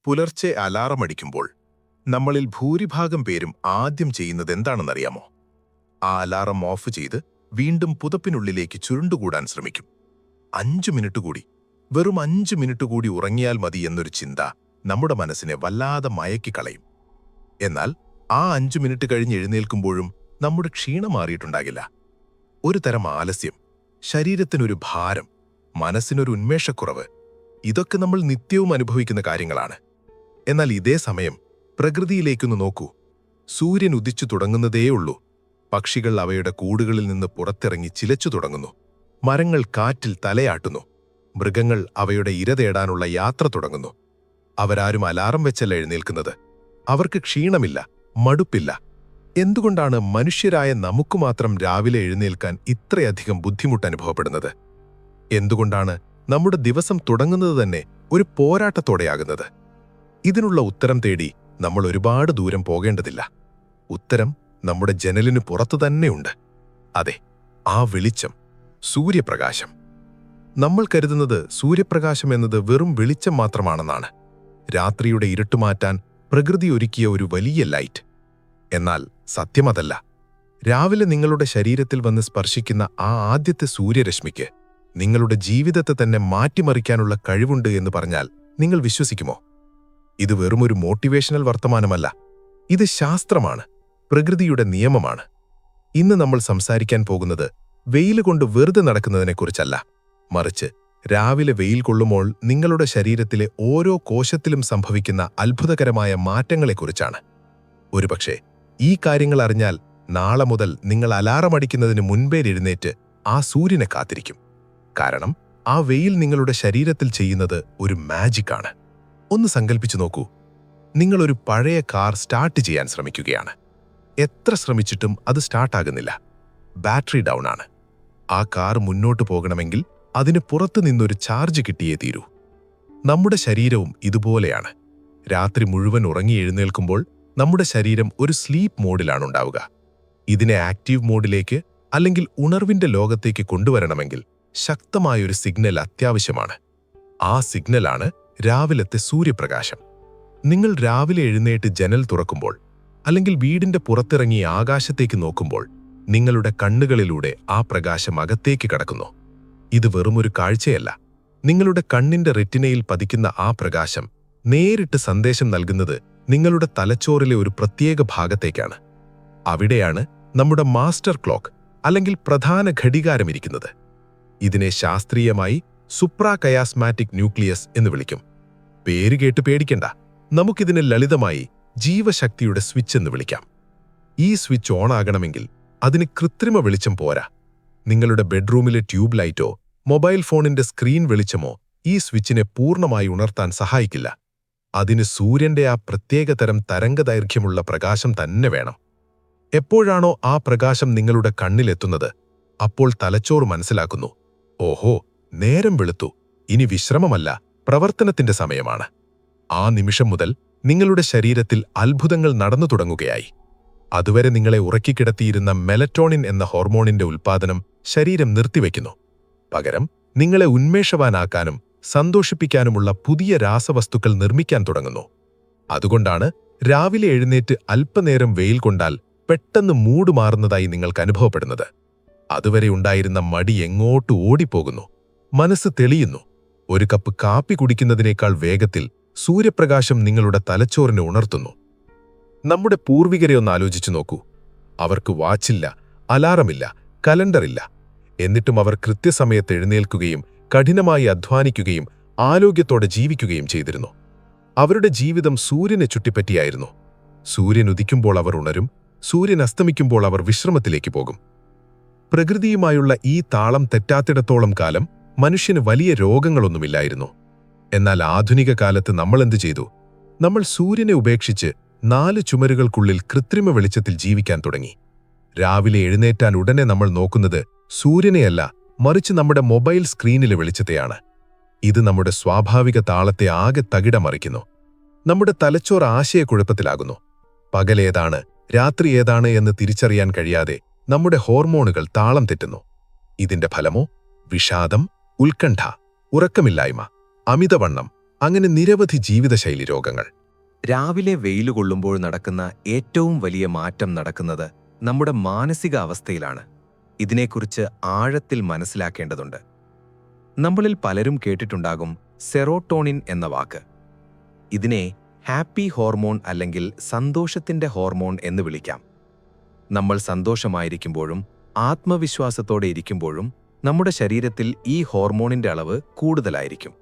പുലർച്ചെ അലാറം അടിക്കുമ്പോൾ നമ്മളിൽ ഭൂരിഭാഗം പേരും ആദ്യം ചെയ്യുന്നത് എന്താണെന്നറിയാമോ? ആ അലാറം ഓഫ് ചെയ്ത് വീണ്ടും പുതപ്പിനുള്ളിലേക്ക് ചുരുണ്ടുകൂടാൻ ശ്രമിക്കും. 5 മിനിറ്റ് കൂടി, വെറും 5 മിനിറ്റ് കൂടി ഉറങ്ങിയാൽ മതി എന്നൊരു ചിന്ത നമ്മുടെ മനസ്സിനെ വല്ലാതെ മയക്കിക്കളയും. എന്നാൽ ആ 5 മിനിറ്റ് കഴിഞ്ഞ് എഴുന്നേൽക്കുമ്പോഴും നമ്മുടെ ക്ഷീണം മാറിയിട്ടുണ്ടാകില്ല. ഒരു തരം ആലസ്യം, ശരീരത്തിനൊരു ഭാരം, മനസ്സിനൊരു ഉന്മേഷക്കുറവ്, ഇതൊക്കെ നമ്മൾ നിത്യവും അനുഭവിക്കുന്ന കാര്യങ്ങളാണ്. എന്നാൽ ഇതേ സമയം പ്രകൃതിയിലേക്കൊന്ന് നോക്കൂ. സൂര്യൻ ഉദിച്ചു തുടങ്ങുന്നതേയുള്ളൂ. പക്ഷികൾ അവയുടെ കൂടുകളിൽ നിന്ന് പുറത്തിറങ്ങി ചിലച്ചു തുടങ്ങുന്നു. മരങ്ങൾ കാറ്റിൽ തലയാട്ടുന്നു. മൃഗങ്ങൾ അവയുടെ ഇര തേടാനുള്ള യാത്ര തുടങ്ങുന്നു. അവരാരും അലാറം വെച്ചല്ല എഴുന്നേൽക്കുന്നത്. അവർക്ക് ക്ഷീണമില്ല, മടുപ്പില്ല. എന്തുകൊണ്ടാണ് മനുഷ്യരായ നമുക്ക് മാത്രം രാവിലെ എഴുന്നേൽക്കാൻ ഇത്രയധികം ബുദ്ധിമുട്ട് അനുഭവപ്പെടുന്നത്? എന്തുകൊണ്ടാണ് നമ്മുടെ ദിവസം തുടങ്ങുന്നത് തന്നെ ഒരു പോരാട്ടത്തോടെയാകുന്നത്? ഇതിനുള്ള ഉത്തരം തേടി നമ്മൾ ഒരുപാട് ദൂരം പോകേണ്ടതില്ല. ഉത്തരം നമ്മുടെ ജനലിന് പുറത്തു തന്നെയുണ്ട്. അതെ, ആ വെളിച്ചം, സൂര്യപ്രകാശം. നമ്മൾ കരുതുന്നത് സൂര്യപ്രകാശം എന്നത് വെറും വെളിച്ചം മാത്രമാണെന്നാണ്. രാത്രിയുടെ ഇരുട്ടുമാറ്റാൻ പ്രകൃതി ഒരുക്കിയ ഒരു വലിയ ലൈറ്റ്. എന്നാൽ സത്യമതല്ല. രാവിലെ നിങ്ങളുടെ ശരീരത്തിൽ വന്ന് സ്പർശിക്കുന്ന ആ ആദ്യത്തെ സൂര്യരശ്മിക്ക് നിങ്ങളുടെ ജീവിതത്തെ തന്നെ മാറ്റിമറിക്കാനുള്ള കഴിവുണ്ട് എന്ന് പറഞ്ഞാൽ നിങ്ങൾ വിശ്വസിക്കുമോ? ഇത് വെറുമൊരു മോട്ടിവേഷണൽ വർത്തമാനമല്ല. ഇത് ശാസ്ത്രമാണ്, പ്രകൃതിയുടെ നിയമമാണ്. ഇന്ന് നമ്മൾ സംസാരിക്കാൻ പോകുന്നത് വെയിൽ കൊണ്ട് വെറുതെ നടക്കുന്നതിനെക്കുറിച്ചല്ല, മറിച്ച് രാവിലെ വെയിൽ കൊള്ളുമ്പോൾ നിങ്ങളുടെ ശരീരത്തിലെ ഓരോ കോശത്തിലും സംഭവിക്കുന്ന അത്ഭുതകരമായ മാറ്റങ്ങളെക്കുറിച്ചാണ്. ഒരുപക്ഷെ ഈ കാര്യങ്ങൾ അറിഞ്ഞാൽ നാളെ മുതൽ നിങ്ങൾ അലാറം അടിക്കുന്നതിന് മുൻപേ എഴുന്നേറ്റ് ആ സൂര്യനെ കാത്തിരിക്കും. കാരണം ആ വെയിൽ നിങ്ങളുടെ ശരീരത്തിൽ ചെയ്യുന്നത് ഒരു മാജിക്കാണ്. ഒന്ന് സങ്കൽപ്പിച്ചു നോക്കൂ. നിങ്ങളൊരു പഴയ കാർ സ്റ്റാർട്ട് ചെയ്യാൻ ശ്രമിക്കുകയാണ്. എത്ര ശ്രമിച്ചിട്ടും അത് സ്റ്റാർട്ടാകുന്നില്ല. ബാറ്ററി ഡൗൺ ആണ്. ആ കാർ മുന്നോട്ട് പോകണമെങ്കിൽ അതിന് പുറത്തു നിന്നൊരു ചാർജ് കിട്ടിയേ തീരൂ. നമ്മുടെ ശരീരവും ഇതുപോലെയാണ്. രാത്രി മുഴുവൻ ഉറങ്ങി എഴുന്നേൽക്കുമ്പോൾ നമ്മുടെ ശരീരം ഒരു സ്ലീപ്പ് മോഡിലാണുണ്ടാവുക. ഇതിനെ ആക്റ്റീവ് മോഡിലേക്ക് അല്ലെങ്കിൽ ഉണർവിന്റെ ലോകത്തേക്ക് കൊണ്ടുവരണമെങ്കിൽ ശക്തമായൊരു സിഗ്നൽ അത്യാവശ്യമാണ്. ആ സിഗ്നലാണ് രാവിലത്തെ സൂര്യപ്രകാശം. നിങ്ങൾ രാവിലെ എഴുന്നേറ്റ് ജനൽ തുറക്കുമ്പോൾ അല്ലെങ്കിൽ വീടിന്റെ പുറത്തിറങ്ങി ആകാശത്തേക്ക് നോക്കുമ്പോൾ നിങ്ങളുടെ കണ്ണുകളിലൂടെ ആ പ്രകാശം അകത്തേക്ക് കടക്കുന്നു. ഇത് വെറുമൊരു കാഴ്ചയല്ല. നിങ്ങളുടെ കണ്ണിന്റെ റെറ്റിനയിൽ പതിക്കുന്ന ആ പ്രകാശം നേരിട്ട് സന്ദേശം നൽകുന്നത് നിങ്ങളുടെ തലച്ചോറിലെ ഒരു പ്രത്യേക ഭാഗത്തേക്കാണ്. അവിടെയാണ് നമ്മുടെ മാസ്റ്റർ ക്ലോക്ക് അല്ലെങ്കിൽ പ്രധാന ഘടികാരം ഇരിക്കുന്നത്. ഇതിനെ ശാസ്ത്രീയമായി സുപ്രാകയാസ്മാറ്റിക് ന്യൂക്ലിയസ് എന്ന് വിളിക്കും. പേര് കേട്ട് പേടിക്കണ്ട. നമുക്കിതിനെ ലളിതമായി ജീവശക്തിയുടെ സ്വിച്ച് എന്ന് വിളിക്കാം. ഈ സ്വിച്ച് ഓൺ ആകണമെങ്കിൽ അതിന് കൃത്രിമ വെളിച്ചം പോരാ. നിങ്ങളുടെ ബെഡ്റൂമിലെ ട്യൂബ് ലൈറ്റോ മൊബൈൽ ഫോണിന്റെ സ്ക്രീൻ വെളിച്ചമോ ഈ സ്വിച്ചിനെ പൂർണ്ണമായി ഉണർത്താൻ സഹായിക്കില്ല. അതിന് സൂര്യന്റെ ആ പ്രത്യേകതരം തരംഗദൈർഘ്യമുള്ള പ്രകാശം തന്നെ വേണം. എപ്പോഴാണോ ആ പ്രകാശം നിങ്ങളുടെ കണ്ണിലെത്തുന്നത്, അപ്പോൾ തലച്ചോറ് മനസ്സിലാക്കുന്നു, ഓഹോ, നേരം വെളുത്തു, ഇനി വിശ്രമമല്ല, പ്രവർത്തനത്തിന്റെ സമയമാണ്. ആ നിമിഷം മുതൽ നിങ്ങളുടെ ശരീരത്തിൽ അത്ഭുതങ്ങൾ നടന്നു തുടങ്ങുകയായി. അതുവരെ നിങ്ങളെ ഉറക്കിക്കിടത്തിയിരുന്ന മെലറ്റോണിൻ എന്ന ഹോർമോണിന്റെ ഉൽപ്പാദനം ശരീരം നിർത്തിവെക്കുന്നു. പകരം നിങ്ങളെ ഉന്മേഷവാനാക്കാനും സന്തോഷിപ്പിക്കാനുമുള്ള പുതിയ രാസവസ്തുക്കൾ നിർമ്മിക്കാൻ തുടങ്ങുന്നു. അതുകൊണ്ടാണ് രാവിലെ എഴുന്നേറ്റ് അല്പനേരം വെയിൽ കൊണ്ടാൽ പെട്ടെന്ന് മൂഡ് മാറുന്നതായി നിങ്ങൾക്ക് അനുഭവപ്പെടുന്നത്. അതുവരെ ഉണ്ടായിരുന്ന മടി എങ്ങോട്ട് ഓടിപ്പോകുന്നു. മനസ്സ് തെളിയുന്നു. ഒരു കപ്പ് കാപ്പി കുടിക്കുന്നതിനേക്കാൾ വേഗത്തിൽ സൂര്യപ്രകാശം നിങ്ങളുടെ തലച്ചോറിനെ ഉണർത്തുന്നു. നമ്മുടെ പൂർവികരെ ഒന്ന് ആലോചിച്ചു നോക്കൂ. അവർക്ക് വാച്ചില്ല, അലാറമില്ല, കലണ്ടറില്ല. എന്നിട്ടും അവർ കൃത്യസമയത്ത് എഴുന്നേൽക്കുകയും കഠിനമായി അധ്വാനിക്കുകയും ആരോഗ്യത്തോടെ ജീവിക്കുകയും ചെയ്തിരുന്നു. അവരുടെ ജീവിതം സൂര്യനെ ചുറ്റിപ്പറ്റിയായിരുന്നു. സൂര്യൻ ഉദിക്കുമ്പോൾ അവർ ഉണരും, സൂര്യൻ അസ്തമിക്കുമ്പോൾ അവർ വിശ്രമത്തിലേക്ക് പോകും. പ്രകൃതിയുമായുള്ള ഈ താളം തെറ്റാത്തിടത്തോളം കാലം മനുഷ്യന് വലിയ രോഗങ്ങളൊന്നുമില്ലായിരുന്നു. എന്നാൽ ആധുനിക കാലത്ത് നമ്മൾ എന്തു ചെയ്തു? നമ്മൾ സൂര്യനെ ഉപേക്ഷിച്ച് 4 ചുമരുകൾക്കുള്ളിൽ കൃത്രിമ വെളിച്ചത്തിൽ ജീവിക്കാൻ തുടങ്ങി. രാവിലെ എഴുന്നേറ്റാൻ ഉടനെ നമ്മൾ നോക്കുന്നത് സൂര്യനെയല്ല, മറിച്ച് നമ്മുടെ മൊബൈൽ സ്ക്രീനിലെ വെളിച്ചത്തെയാണ്. ഇത് നമ്മുടെ സ്വാഭാവിക താളത്തെ ആകെ തകിടമറിക്കുന്നു. നമ്മുടെ തലച്ചോറ് ആശയക്കുഴപ്പത്തിലാകുന്നു. പകലേതാണ്, രാത്രി ഏതാണ് എന്ന് തിരിച്ചറിയാൻ കഴിയാതെ നമ്മുടെ ഹോർമോണുകൾ താളം തെറ്റുന്നു. ഇതിന്റെ ഫലമോ വിഷാദം, ഉത്കണ്ഠ, ഉറക്കമില്ലായ്മ, അമിതവണ്ണം, അങ്ങനെ നിരവധി ജീവിതശൈലി രോഗങ്ങൾ. രാവിലെ വെയിൽ കൊള്ളുമ്പോൾ നടക്കുന്ന ഏറ്റവും വലിയ മാറ്റം നടക്കുന്നത് നമ്മുടെ മാനസിക അവസ്ഥയിലാണ്. ഇതിനെക്കുറിച്ച് ആഴത്തിൽ മനസ്സിലാക്കേണ്ടതുണ്ട്. നമ്മളിൽ പലരും കേട്ടിട്ടുണ്ടാകും സെറോട്ടോണിൻ എന്ന വാക്ക്. ഇതിനെ ഹാപ്പി ഹോർമോൺ അല്ലെങ്കിൽ സന്തോഷത്തിന്റെ ഹോർമോൺ എന്ന് വിളിക്കാം. നമ്മൾ സന്തോഷമായിരിക്കുമ്പോഴും ആത്മവിശ്വാസത്തോടെ ഇരിക്കുമ്പോഴും നമ്മുടെ ശരീരത്തിൽ ഈ ഹോർമോണിന്റെ അളവ് കൂടുതലായിരിക്കും.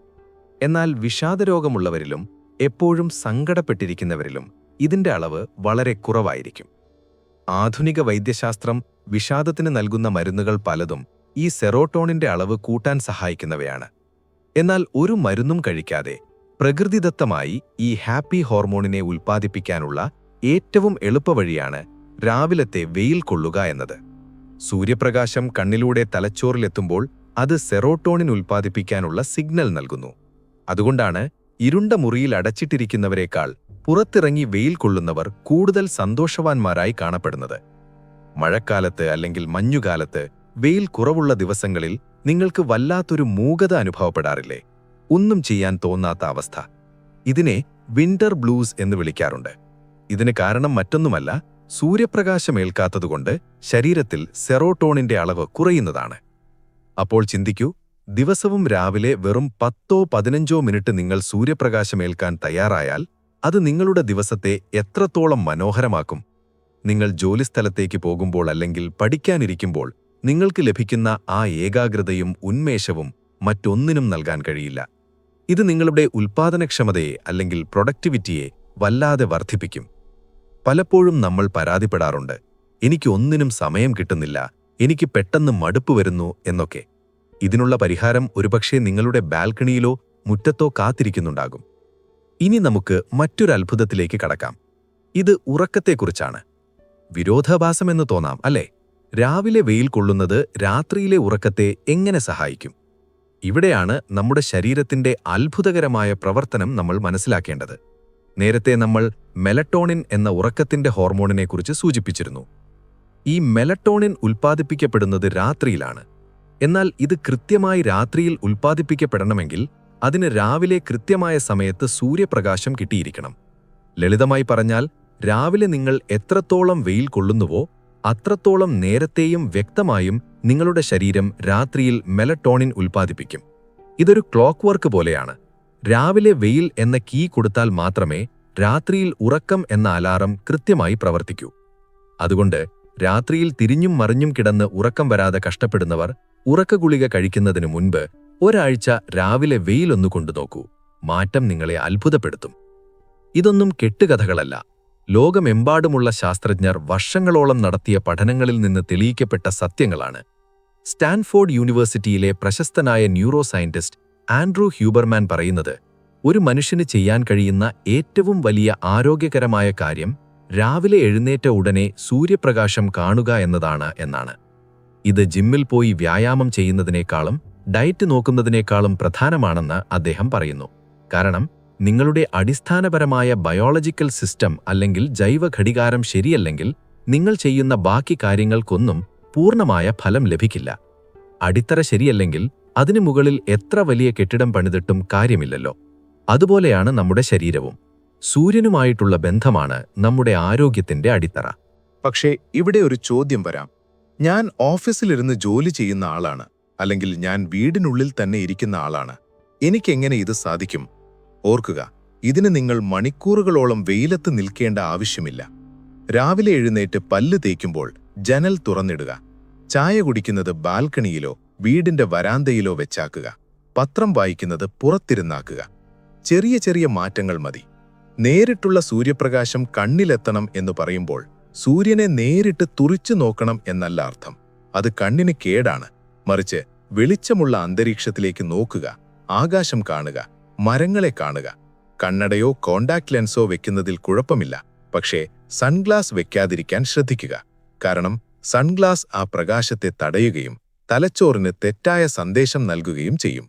എന്നാൽ വിഷാദരോഗമുള്ളവരിലും എപ്പോഴും സങ്കടപ്പെട്ടിരിക്കുന്നവരിലും ഇതിന്റെ അളവ് വളരെ കുറവായിരിക്കും. ആധുനിക വൈദ്യശാസ്ത്രം വിഷാദത്തിന് നൽകുന്ന മരുന്നുകൾ പലതും ഈ സെറോട്ടോണിന്റെ അളവ് കൂട്ടാൻ സഹായിക്കുന്നവയാണ്. എന്നാൽ ഒരു മരുന്നും കഴിക്കാതെ പ്രകൃതിദത്തമായി ഈ ഹാപ്പി ഹോർമോണിനെ ഉൽപ്പാദിപ്പിക്കാനുള്ള ഏറ്റവും എളുപ്പവഴിയാണ് രാവിലത്തെ വെയിൽ കൊള്ളുക എന്നത്. സൂര്യപ്രകാശം കണ്ണിലൂടെ തലച്ചോറിലെത്തുമ്പോൾ അത് സെറോട്ടോണിൻ ഉൽപ്പാദിപ്പിക്കാനുള്ള സിഗ്നൽ നൽകുന്നു. അതുകൊണ്ടാണ് ഇരുണ്ട മുറിയിൽ അടച്ചിട്ടിരിക്കുന്നവരെക്കാൾ പുറത്തിറങ്ങി വെയിൽ കൊള്ളുന്നവർ കൂടുതൽ സന്തോഷവാന്മാരായി കാണപ്പെടുന്നത്. മഴക്കാലത്ത് അല്ലെങ്കിൽ മഞ്ഞുകാലത്ത് വെയിൽ കുറവുള്ള ദിവസങ്ങളിൽ നിങ്ങൾക്ക് വല്ലാത്തൊരു മൂകത അനുഭവപ്പെടാറില്ലേ? ഒന്നും ചെയ്യാൻ തോന്നാത്ത അവസ്ഥ. ഇതിനെ വിന്റർ ബ്ലൂസ് എന്ന് വിളിക്കാറുണ്ട്. ഇതിന് കാരണം മറ്റൊന്നുമല്ല, സൂര്യപ്രകാശമേൽക്കാത്തതുകൊണ്ട് ശരീരത്തിൽ സെറോട്ടോണിന്റെ അളവ് കുറയുന്നതാണ്. അപ്പോൾ ചിന്തിക്കൂ, ദിവസവും രാവിലെ വെറും 10-15 മിനിറ്റ് നിങ്ങൾ സൂര്യപ്രകാശമേൽക്കാൻ തയ്യാറായാൽ അത് നിങ്ങളുടെ ദിവസത്തെ എത്രത്തോളം മനോഹരമാക്കും. നിങ്ങൾ ജോലിസ്ഥലത്തേക്ക് പോകുമ്പോൾ അല്ലെങ്കിൽ പഠിക്കാനിരിക്കുമ്പോൾ നിങ്ങൾക്ക് ലഭിക്കുന്ന ആ ഏകാഗ്രതയും ഉന്മേഷവും മറ്റൊന്നിനും നൽകാൻ കഴിയില്ല. ഇത് നിങ്ങളുടെ ഉൽപ്പാദനക്ഷമതയെ അല്ലെങ്കിൽ പ്രൊഡക്ടിവിറ്റിയെ വല്ലാതെ വർദ്ധിപ്പിക്കും. പലപ്പോഴും നമ്മൾ പരാതിപ്പെടാറുണ്ട്, എനിക്ക് ഒന്നിനും സമയം കിട്ടുന്നില്ല, എനിക്ക് പെട്ടെന്ന് മടുപ്പ് വരുന്നു എന്നൊക്കെ. ഇതിനുള്ള പരിഹാരം ഒരുപക്ഷെ നിങ്ങളുടെ ബാൽക്കണിയിലോ മുറ്റത്തോ കാത്തിരിക്കുന്നുണ്ടാകും. ഇനി നമുക്ക് മറ്റൊരു അത്ഭുതത്തിലേക്ക് കടക്കാം. ഇത് ഉറക്കത്തെക്കുറിച്ചാണ്. വിരോധാഭാസമെന്ന് തോന്നാം, അല്ലേ? രാവിലെ വെയിൽ കൊള്ളുന്നത് രാത്രിയിലെ ഉറക്കത്തെ എങ്ങനെ സഹായിക്കും? ഇവിടെയാണ് നമ്മുടെ ശരീരത്തിന്റെ അത്ഭുതകരമായ പ്രവർത്തനം നമ്മൾ മനസ്സിലാക്കേണ്ടത്. നേരത്തെ നമ്മൾ മെലട്ടോണിൻ എന്ന ഉറക്കത്തിന്റെ ഹോർമോണിനെക്കുറിച്ച് സൂചിപ്പിച്ചിരുന്നു. ഈ മെലട്ടോണിൻ ഉൽപ്പാദിപ്പിക്കപ്പെടുന്നത് രാത്രിയിലാണ്. എന്നാൽ ഇത് കൃത്യമായി രാത്രിയിൽ ഉൽപ്പാദിപ്പിക്കപ്പെടണമെങ്കിൽ അതിന് രാവിലെ കൃത്യമായ സമയത്ത് സൂര്യപ്രകാശം കിട്ടിയിരിക്കണം. ലളിതമായി പറഞ്ഞാൽ, രാവിലെ നിങ്ങൾ എത്രത്തോളം വെയിൽ കൊള്ളുന്നുവോ അത്രത്തോളം നേരത്തെയും വ്യക്തമായും നിങ്ങളുടെ ശരീരം രാത്രിയിൽ മെലട്ടോണിൻ ഉൽപ്പാദിപ്പിക്കും. ഇതൊരു ക്ലോക്ക് വർക്ക് പോലെയാണ്. രാവിലെ വെയിൽ എന്ന കീ കൊടുത്താൽ മാത്രമേ രാത്രിയിൽ ഉറക്കം എന്ന അലാറം കൃത്യമായി പ്രവർത്തിക്കൂ. അതുകൊണ്ട് രാത്രിയിൽ തിരിഞ്ഞും മറിഞ്ഞും കിടന്ന് ഉറക്കം വരാതെ കഷ്ടപ്പെടുന്നവർ ഉറക്കഗുളിക കഴിക്കുന്നതിനു മുൻപ് ഒരാഴ്ച രാവിലെ വെയിലൊന്നു കൊണ്ടുനോക്കൂ. മാറ്റം നിങ്ങളെ അത്ഭുതപ്പെടുത്തും. ഇതൊന്നും കെട്ടുകഥകളല്ല. ലോകമെമ്പാടുമുള്ള ശാസ്ത്രജ്ഞർ വർഷങ്ങളോളം നടത്തിയ പഠനങ്ങളിൽ നിന്ന് തെളിയിക്കപ്പെട്ട സത്യങ്ങളാണ്. സ്റ്റാൻഫോർഡ് യൂണിവേഴ്സിറ്റിയിലെ പ്രശസ്തനായ ന്യൂറോ സയന്റിസ്റ്റ് ആൻഡ്രൂ ഹ്യൂബർമാൻ പറയുന്നത്, ഒരു മനുഷ്യന് ചെയ്യാൻ കഴിയുന്ന ഏറ്റവും വലിയ ആരോഗ്യകരമായ കാര്യം രാവിലെ എഴുന്നേറ്റ ഉടനെ സൂര്യപ്രകാശം കാണുക എന്നതാണ് എന്നാണ്. ഇത് ജിമ്മിൽ പോയി വ്യായാമം ചെയ്യുന്നതിനേക്കാളും ഡയറ്റ് നോക്കുന്നതിനേക്കാളും പ്രധാനമാണെന്ന് അദ്ദേഹം പറയുന്നു. കാരണം നിങ്ങളുടെ അടിസ്ഥാനപരമായ ബയോളജിക്കൽ സിസ്റ്റം അല്ലെങ്കിൽ ജൈവ ഘടികാരം ശരിയല്ലെങ്കിൽ നിങ്ങൾ ചെയ്യുന്ന ബാക്കി കാര്യങ്ങൾക്കൊന്നും പൂർണ്ണമായ ഫലം ലഭിക്കില്ല. അടിത്തറ ശരിയല്ലെങ്കിൽ അതിനു മുകളിൽ എത്ര വലിയ കെട്ടിടം പണിതിട്ടും കാര്യമില്ലല്ലോ. അതുപോലെയാണ് നമ്മുടെ ശരീരവും. സൂര്യനുമായിട്ടുള്ള ബന്ധമാണ് നമ്മുടെ ആരോഗ്യത്തിന്റെ അടിത്തറ. പക്ഷേ ഇവിടെ ഒരു ചോദ്യം വരാം. ഞാൻ ഓഫീസിലിരുന്ന് ജോലി ചെയ്യുന്ന ആളാണ്, അല്ലെങ്കിൽ ഞാൻ വീടിനുള്ളിൽ തന്നെ ഇരിക്കുന്ന ആളാണ്. എനിക്കെങ്ങനെ ഇത് സാധിക്കും? ഓർക്കുക, ഇതിന് നിങ്ങൾ മണിക്കൂറുകളോളം വെയിലത്ത് നിൽക്കേണ്ട ആവശ്യമില്ല. രാവിലെ എഴുന്നേറ്റ് പല്ല് തേക്കുമ്പോൾ ജനൽ തുറന്നിടുക. ചായ കുടിക്കുന്നത് ബാൽക്കണിയിലോ വീടിന്റെ വരാന്തയിലോ വെച്ചാക്കുക. പത്രം വായിക്കുന്നത് പുറത്തിരുന്നാക്കുക. ചെറിയ ചെറിയ മാറ്റങ്ങൾ മതി. നേരിട്ടുള്ള സൂര്യപ്രകാശം കണ്ണിലെത്തണം എന്ന് പറയുമ്പോൾ സൂര്യനെ നേരിട്ട് തുറിച്ചു നോക്കണം എന്നല്ല അർത്ഥം. അത് കണ്ണിന് കേടാണ്. മറിച്ച് വെളിച്ചമുള്ള അന്തരീക്ഷത്തിലേക്ക് നോക്കുക, ആകാശം കാണുക, മരങ്ങളെ കാണുക. കണ്ണടയോ കോണ്ടാക്ട് ലെൻസോ വെക്കുന്നതിൽ കുഴപ്പമില്ല. പക്ഷേ സൺഗ്ലാസ് വെക്കാതിരിക്കാൻ ശ്രദ്ധിക്കുക. കാരണം സൺഗ്ലാസ് ആ പ്രകാശത്തെ തടയുകയും തലച്ചോറിന് തെറ്റായ സന്ദേശം നൽകുകയും ചെയ്യും.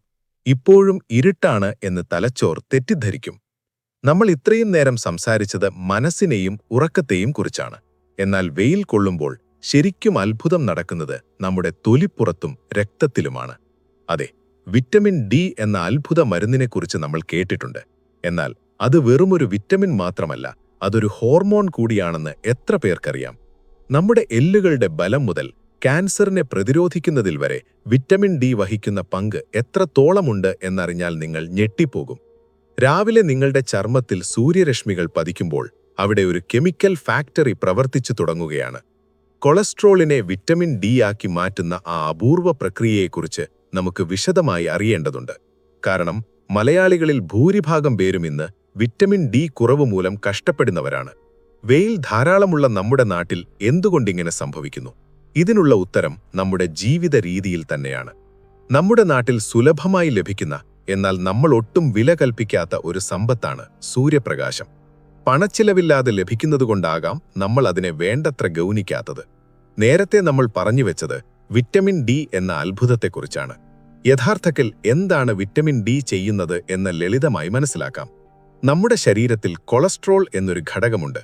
ഇപ്പോഴും ഇരുട്ടാണ് എന്ന് തലച്ചോർ തെറ്റിദ്ധരിക്കും. നമ്മൾ ഇത്രയും നേരം സംസാരിച്ചത് മനസ്സിനെയും ഉറക്കത്തെയും കുറിച്ചാണ്. എന്നാൽ വെയിൽ കൊള്ളുമ്പോൾ ശരിക്കും അത്ഭുതം നടക്കുന്നത് നമ്മുടെ തൊലിപ്പുറത്തും രക്തത്തിലുമാണ്. അതെ, വിറ്റമിൻ ഡി എന്ന അത്ഭുത മരുന്നിനെക്കുറിച്ച് നമ്മൾ കേട്ടിട്ടുണ്ട്. എന്നാൽ അത് വെറുമൊരു വിറ്റമിൻ മാത്രമല്ല, അതൊരു ഹോർമോൺ കൂടിയാണെന്ന് എത്ര പേർക്കറിയാം? നമ്മുടെ എല്ലുകളുടെ ബലം മുതൽ ക്യാൻസറിനെ പ്രതിരോധിക്കുന്നതിൽ വരെ വിറ്റമിൻ ഡി വഹിക്കുന്ന പങ്ക് എത്രത്തോളമുണ്ട് എന്നറിഞ്ഞാൽ നിങ്ങൾ ഞെട്ടിപ്പോകും. രാവിലെ നിങ്ങളുടെ ചർമ്മത്തിൽ സൂര്യരശ്മികൾ പതിക്കുമ്പോൾ അവിടെ ഒരു കെമിക്കൽ ഫാക്ടറി പ്രവർത്തിച്ചു തുടങ്ങുകയാണ്. കൊളസ്ട്രോളിനെ വിറ്റമിൻ ഡി ആക്കി മാറ്റുന്ന ആ അപൂർവ പ്രക്രിയയെക്കുറിച്ച് നമുക്ക് വിശദമായി അറിയേണ്ടതുണ്ട്. കാരണം മലയാളികളിൽ ഭൂരിഭാഗം പേരും ഇന്ന് വിറ്റമിൻ ഡി കുറവ് മൂലം കഷ്ടപ്പെടുന്നവരാണ്. വെയിൽ ധാരാളമുള്ള നമ്മുടെ നാട്ടിൽ എന്തുകൊണ്ടിങ്ങനെ സംഭവിക്കുന്നു? ഇതിനുള്ള ഉത്തരം നമ്മുടെ ജീവിത രീതിയിൽ തന്നെയാണ്. നമ്മുടെ നാട്ടിൽ സുലഭമായി ലഭിക്കുന്ന, എന്നാൽ നമ്മൾ ഒട്ടും വില കൽപ്പിക്കാത്ത ഒരു സമ്പത്താണ് സൂര്യപ്രകാശം. പണച്ചിലവില്ലാതെ ലഭിക്കുന്നതുകൊണ്ടാകാം നമ്മൾ അതിനെ വേണ്ടത്ര ഗൗനിക്കാത്തത്. നേരത്തെ നമ്മൾ പറഞ്ഞുവെച്ചത് വിറ്റമിൻ ഡി എന്ന അത്ഭുതത്തെക്കുറിച്ചാണ്. യഥാർത്ഥത്തിൽ എന്താണ് വിറ്റമിൻ ഡി ചെയ്യുന്നത് എന്ന് ലളിതമായി മനസ്സിലാക്കാം. നമ്മുടെ ശരീരത്തിൽ കൊളസ്ട്രോൾ എന്നൊരു ഘടകമുണ്ട്.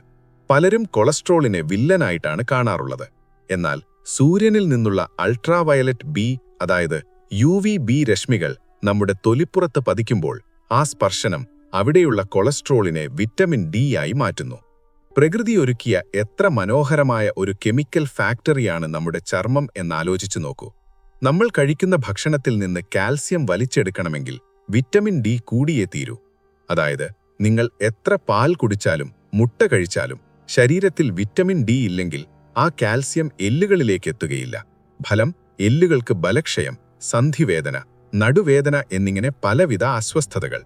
പലരും കൊളസ്ട്രോളിനെ വില്ലനായിട്ടാണ് കാണാറുള്ളത്. എന്നാൽ സൂര്യനിൽ നിന്നുള്ള അൾട്രാവയലറ്റ് ബി, അതായത് UVB രശ്മികൾ നമ്മുടെ തൊലിപ്പുറത്ത് പതിക്കുമ്പോൾ ആ സ്പർശനം അവിടെയുള്ള കൊളസ്ട്രോളിനെ വിറ്റമിൻ ഡി ആയി മാറ്റുന്നു. പ്രകൃതി ഒരുക്കിയ എത്ര മനോഹരമായ ഒരു കെമിക്കൽ ഫാക്ടറിയാണ് നമ്മുടെ ചർമ്മം എന്നാലോചിച്ചു നോക്കൂ. നമ്മൾ കഴിക്കുന്ന ഭക്ഷണത്തിൽ നിന്ന് കാൽസ്യം വലിച്ചെടുക്കണമെങ്കിൽ വിറ്റമിൻ ഡി കൂടിയേ തീരൂ. അതായത് നിങ്ങൾ എത്ര പാൽ കുടിച്ചാലും മുട്ട കഴിച്ചാലും ശരീരത്തിൽ വിറ്റമിൻ ഡി ഇല്ലെങ്കിൽ ആ കാൽസ്യം എല്ലുകളിലേക്ക് എത്തുകയില്ല. ഫലം എല്ലുകൾക്ക് ബലക്ഷയം, സന്ധിവേദന, നടുവേദന എന്നിങ്ങനെ പലവിധ അസ്വസ്ഥതകൾ.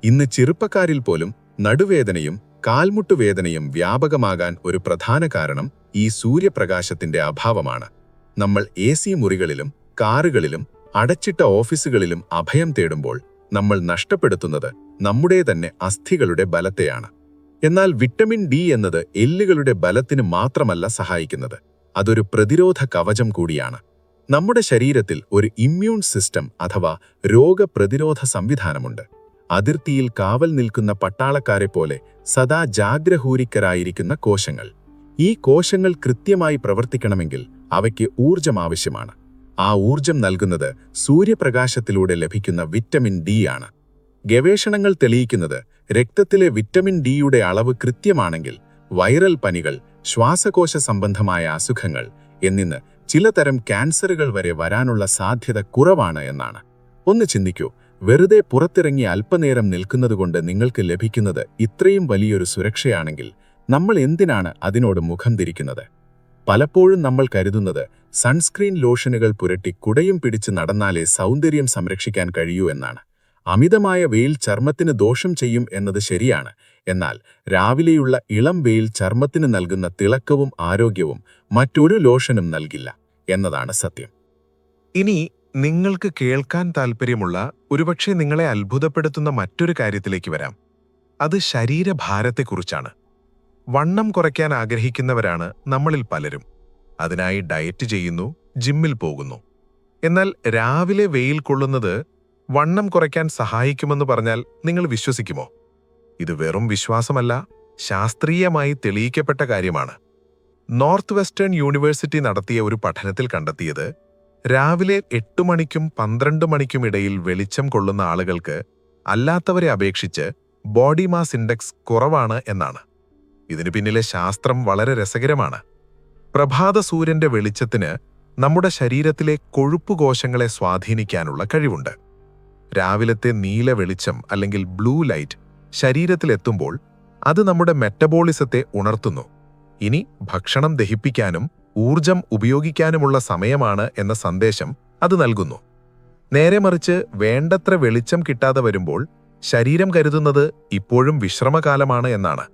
ഇന്ന് ചെറുപ്പക്കാരിൽ പോലും നടുവേദനയും കാൽമുട്ടുവേദനയും വ്യാപകമാകാൻ ഒരു പ്രധാന കാരണം ഈ സൂര്യപ്രകാശത്തിന്റെ അഭാവമാണ്. നമ്മൾ AC മുറികളിലും കാറുകളിലും അടച്ചിട്ട ഓഫീസുകളിലും അഭയം തേടുമ്പോൾ നമ്മൾ നഷ്ടപ്പെടുത്തുന്നത് നമ്മുടെ തന്നെ അസ്ഥികളുടെ ബലത്തെയാണ്. എന്നാൽ വിറ്റമിൻ ഡി എന്നത് എല്ലുകളുടെ ബലത്തിന് മാത്രമല്ല സഹായിക്കുന്നത്, അതൊരു പ്രതിരോധ കവചം കൂടിയാണ്. നമ്മുടെ ശരീരത്തിൽ ഒരു ഇമ്മ്യൂൺ സിസ്റ്റം അഥവാ രോഗപ്രതിരോധ സംവിധാനമുണ്ട്. അതിർത്തിയിൽ കാവൽ നിൽക്കുന്ന പട്ടാളക്കാരെ പോലെ സദാ ജാഗ്രഹൂരിക്കരായിരിക്കുന്ന കോശങ്ങൾ. ഈ കോശങ്ങൾ കൃത്യമായി പ്രവർത്തിക്കണമെങ്കിൽ അവയ്ക്ക് ഊർജം ആവശ്യമാണ്. ആ ഊർജം നൽകുന്നത് സൂര്യപ്രകാശത്തിലൂടെ ലഭിക്കുന്ന വിറ്റമിൻ ഡി ആണ്. ഗവേഷണങ്ങൾ തെളിയിക്കുന്നത് രക്തത്തിലെ വിറ്റമിൻ ഡിയുടെ അളവ് കൃത്യമാണെങ്കിൽ വൈറൽ പനികൾ, ശ്വാസകോശ സംബന്ധമായ അസുഖങ്ങൾ എന്നിന്ന് ചിലതരം ക്യാൻസറുകൾ വരെ വരാനുള്ള സാധ്യത കുറവാണ് എന്നാണ്. ഒന്ന് ചിന്തിക്കൂ, വെറുതെ പുറത്തിറങ്ങി അല്പനേരം നിൽക്കുന്നതുകൊണ്ട് നിങ്ങൾക്ക് ലഭിക്കുന്നത് ഇത്രയും വലിയൊരു സുരക്ഷയാണെങ്കിൽ നമ്മൾ എന്തിനാണ് അതിനോട് മുഖം തിരിക്കുന്നത്? പലപ്പോഴും നമ്മൾ കരുതുന്നത് സൺസ്ക്രീൻ ലോഷനുകൾ പുരട്ടി കുടയും പിടിച്ച് നടന്നാലേ സൗന്ദര്യം സംരക്ഷിക്കാൻ കഴിയൂ എന്നാണ്. അമിതമായ വെയിൽ ചർമ്മത്തിന് ദോഷം ചെയ്യും എന്നത് ശരിയാണ്. എന്നാൽ രാവിലെയുള്ള ഇളം വെയിൽ ചർമ്മത്തിന് നൽകുന്ന തിളക്കവും ആരോഗ്യവും മറ്റൊരു ലോഷനും നൽകില്ല എന്നതാണ് സത്യം. ഇനി നിങ്ങൾക്ക് കേൾക്കാൻ താൽപ്പര്യമുള്ള, ഒരുപക്ഷെ നിങ്ങളെ അത്ഭുതപ്പെടുത്തുന്ന മറ്റൊരു കാര്യത്തിലേക്ക് വരാം. അത് ശരീരഭാരത്തെക്കുറിച്ചാണ്. വണ്ണം കുറയ്ക്കാൻ ആഗ്രഹിക്കുന്നവരാണ് നമ്മളിൽ പലരും. അതിനായി ഡയറ്റ് ചെയ്യുന്നു, ജിമ്മിൽ പോകുന്നു. എന്നാൽ രാവിലെ വെയിൽ കൊള്ളുന്നത് വണ്ണം കുറയ്ക്കാൻ സഹായിക്കുമെന്ന് പറഞ്ഞാൽ നിങ്ങൾ വിശ്വസിക്കുമോ? ഇത് വെറും വിശ്വാസമല്ല, ശാസ്ത്രീയമായി തെളിയിക്കപ്പെട്ട കാര്യമാണ്. നോർത്ത് വെസ്റ്റേൺ യൂണിവേഴ്സിറ്റി നടത്തിയ ഒരു പഠനത്തിൽ കണ്ടെത്തിയത് രാവിലെ 8 മണിക്കും 12 മണിക്കും ഇടയിൽ വെളിച്ചം കൊള്ളുന്ന ആളുകൾക്ക് അല്ലാത്തവരെ അപേക്ഷിച്ച് ബോഡി മാസ് ഇൻഡെക്സ് കുറവാണ് എന്നാണ്. ഇതിനു പിന്നിലെ ശാസ്ത്രം വളരെ രസകരമാണ്. പ്രഭാത സൂര്യന്റെ വെളിച്ചത്തിന് നമ്മുടെ ശരീരത്തിലെ കൊഴുപ്പ് കോശങ്ങളെ സ്വാധീനിക്കാനുള്ള കഴിവുണ്ട്. രാവിലത്തെ നീല വെളിച്ചം അല്ലെങ്കിൽ ബ്ലൂ ലൈറ്റ് ശരീരത്തിലെത്തുമ്പോൾ അത് നമ്മുടെ മെറ്റബോളിസത്തെ ഉണർത്തുന്നു. ഇനി ഭക്ഷണം ദഹിപ്പിക്കാനും ഊർജം ഉപയോഗിക്കാനുമുള്ള സമയമാണ് എന്ന സന്ദേശം അത് നൽകുന്നു. നേരെ മറിച്ച് വേണ്ടത്ര വെളിച്ചം കിട്ടാതെ വരുമ്പോൾ ശരീരം കരുതുന്നത് ഇപ്പോഴും വിശ്രമകാലമാണ് എന്നാണ്.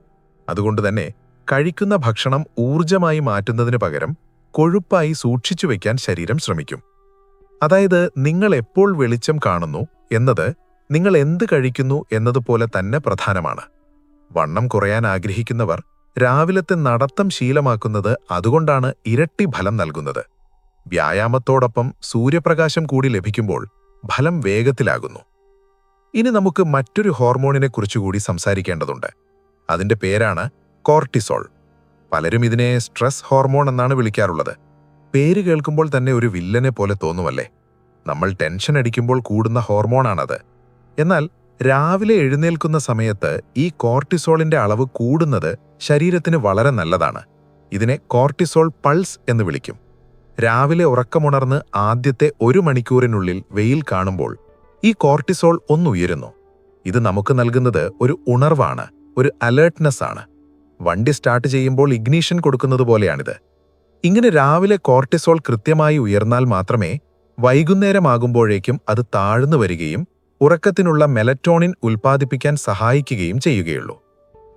അതുകൊണ്ടുതന്നെ കഴിക്കുന്ന ഭക്ഷണം ഊർജമായി മാറ്റുന്നതിനു പകരം കൊഴുപ്പായി സൂക്ഷിച്ചു വയ്ക്കാൻ ശരീരം ശ്രമിക്കും. അതായത് നിങ്ങൾ എപ്പോൾ വെളിച്ചം കാണുന്നു എന്നത് നിങ്ങൾ എന്ത് കഴിക്കുന്നു എന്നതുപോലെ തന്നെ പ്രധാനമാണ്. വണ്ണം കുറയാൻ ആഗ്രഹിക്കുന്നവർ രാവിലത്തെ നടത്തം ശീലമാക്കുന്നത് അതുകൊണ്ടാണ് ഇരട്ടി ഫലം നൽകുന്നത്. വ്യായാമത്തോടൊപ്പം സൂര്യപ്രകാശം കൂടി ലഭിക്കുമ്പോൾ ഫലം വേഗത്തിലാകുന്നു. ഇനി നമുക്ക് മറ്റൊരു ഹോർമോണിനെക്കുറിച്ചുകൂടി സംസാരിക്കേണ്ടതുണ്ട്. അതിന്റെ പേരാണ് കോർട്ടിസോൾ. പലരും ഇതിനെ സ്ട്രെസ് ഹോർമോൺ എന്നാണ് വിളിക്കാറുള്ളത്. പേര് കേൾക്കുമ്പോൾ തന്നെ ഒരു വില്ലനെ പോലെ തോന്നുമല്ലേ? നമ്മൾ ടെൻഷൻ അടിക്കുമ്പോൾ കൂടുന്ന ഹോർമോണാണത്. എന്നാൽ രാവിലെ എഴുന്നേൽക്കുന്ന സമയത്ത് ഈ കോർട്ടിസോളിന്റെ അളവ് കൂടുന്നത് ശരീരത്തിന് വളരെ നല്ലതാണ്. ഇതിനെ കോർട്ടിസോൾ പൾസ് എന്ന് വിളിക്കും. രാവിലെ ഉറക്കമുണർന്ന് ആദ്യത്തെ 1 മണിക്കൂറിനുള്ളിൽ വെയിൽ കാണുമ്പോൾ ഈ കോർട്ടിസോൾ ഒന്നുയരുന്നു. ഇത് നമുക്ക് നൽകുന്നത് ഒരു ഉണർവാണ്, ഒരു അലേർട്ട്നെസ് ആണ്. വണ്ടി സ്റ്റാർട്ട് ചെയ്യുമ്പോൾ ഇഗ്നീഷൻ കൊടുക്കുന്നത് പോലെയാണിത്. ഇങ്ങനെ രാവിലെ കോർട്ടിസോൾ കൃത്യമായി ഉയർന്നാൽ മാത്രമേ വൈകുന്നേരമാകുമ്പോഴേക്കും അത് താഴ്ന്നു വരികയും ഉറക്കത്തിനുള്ള മെലറ്റോണിൻ ഉൽപ്പാദിപ്പിക്കാൻ സഹായിക്കുകയും ചെയ്യുകയുള്ളൂ.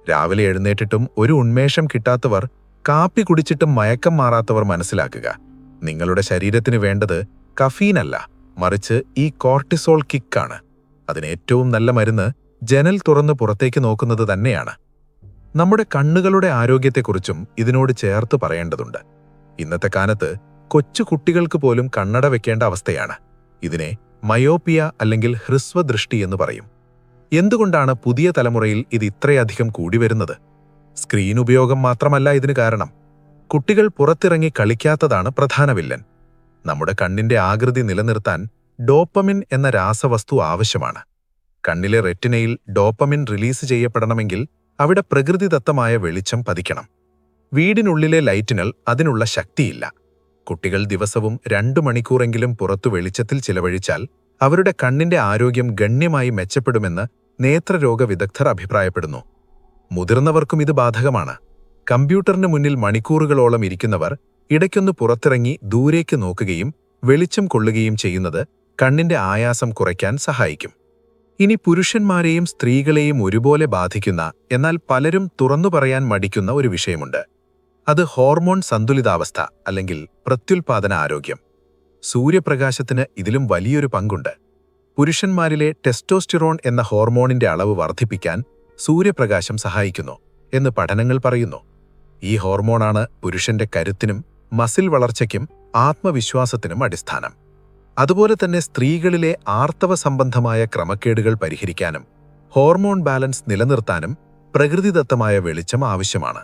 രാവിലെ എഴുന്നേറ്റിട്ടും ഒരു ഉന്മേഷം കിട്ടാത്തവർ, കാപ്പി കുടിച്ചിട്ടും മയക്കം മാറാത്തവർ മനസ്സിലാക്കുക, നിങ്ങളുടെ ശരീരത്തിന് വേണ്ടത് കഫീനല്ല, മറിച്ച് ഈ കോർട്ടിസോൾ കിക്കാണ്. അതിന് ഏറ്റവും നല്ല മരുന്ന് ജനൽ തുറന്ന് പുറത്തേക്ക് നോക്കുന്നത് തന്നെയാണ്. നമ്മുടെ കണ്ണുകളുടെ ആരോഗ്യത്തെക്കുറിച്ചും ഇതിനോട് ചേർത്ത് പറയേണ്ടതുണ്ട്. ഇന്നത്തെ കാലത്ത് കൊച്ചു കുട്ടികൾക്ക് പോലും കണ്ണട വെക്കേണ്ട അവസ്ഥയാണ്. ഇതിനെ മയോപ്പിയ അല്ലെങ്കിൽ ഹ്രസ്വദൃഷ്ടി എന്ന് പറയും. എന്തുകൊണ്ടാണ് പുതിയ തലമുറയിൽ ഇത് ഇത്രയധികം കൂടി വരുന്നത്? സ്ക്രീൻ ഉപയോഗം മാത്രമല്ല ഇതിന് കാരണം. കുട്ടികൾ പുറത്തിറങ്ങി കളിക്കാത്തതാണ് പ്രധാന വില്ലൻ. നമ്മുടെ കണ്ണിന്റെ ആകൃതി നിലനിർത്താൻ ഡോപ്പമിൻ എന്ന രാസവസ്തു ആവശ്യമാണ്. കണ്ണിലെ റെറ്റിനയിൽ ഡോപ്പമിൻ റിലീസ് ചെയ്യപ്പെടണമെങ്കിൽ അവിടെ പ്രകൃതിദത്തമായ വെളിച്ചം പതിക്കണം. വീടിനുള്ളിലെ ലൈറ്റിനൽ അതിനുള്ള ശക്തിയില്ല. കുട്ടികൾ ദിവസവും 2 മണിക്കൂറെങ്കിലും പുറത്തു വെളിച്ചത്തിൽ ചിലവഴിച്ചാൽ അവരുടെ കണ്ണിന്റെ ആരോഗ്യം ഗണ്യമായി മെച്ചപ്പെടുമെന്ന് നേത്രരോഗ വിദഗ്ധർ അഭിപ്രായപ്പെടുന്നു. മുതിർന്നവർക്കും ഇത് ബാധകമാണ്. കമ്പ്യൂട്ടറിന് മുന്നിൽ മണിക്കൂറുകളോളം ഇരിക്കുന്നവർ ഇടയ്ക്കൊന്ന് പുറത്തിറങ്ങി ദൂരേക്ക് നോക്കുകയും വെളിച്ചം കൊള്ളുകയും ചെയ്യുന്നത് കണ്ണിന്റെ ആയാസം കുറയ്ക്കാൻ സഹായിക്കും. ഇനി പുരുഷന്മാരെയും സ്ത്രീകളെയും ഒരുപോലെ ബാധിക്കുന്ന, എന്നാൽ പലരും തുറന്നു പറയാൻ മടിക്കുന്ന ഒരു വിഷയമുണ്ട്. അത് ഹോർമോൺ സന്തുലിതാവസ്ഥ അല്ലെങ്കിൽ പ്രത്യുൽപാദന ആരോഗ്യം. സൂര്യപ്രകാശത്തിന് ഇതിലും വലിയൊരു പങ്കുണ്ട്. പുരുഷന്മാരിലെ ടെസ്റ്റോസ്റ്റിറോൺ എന്ന ഹോർമോണിന്റെ അളവ് വർദ്ധിപ്പിക്കാൻ സൂര്യപ്രകാശം സഹായിക്കുന്നു എന്ന് പഠനങ്ങൾ പറയുന്നു. ഈ ഹോർമോണാണ് പുരുഷന്റെ കരുത്തിനും മസിൽ വളർച്ചയ്ക്കും ആത്മവിശ്വാസത്തിനും അടിസ്ഥാനം. അതുപോലെ തന്നെ സ്ത്രീകളിലെ ആർത്തവ സംബന്ധമായ ക്രമക്കേടുകൾ പരിഹരിക്കാനും ഹോർമോൺ ബാലൻസ് നിലനിർത്താനും പ്രകൃതിദത്തമായ വെളിച്ചം ആവശ്യമാണ്.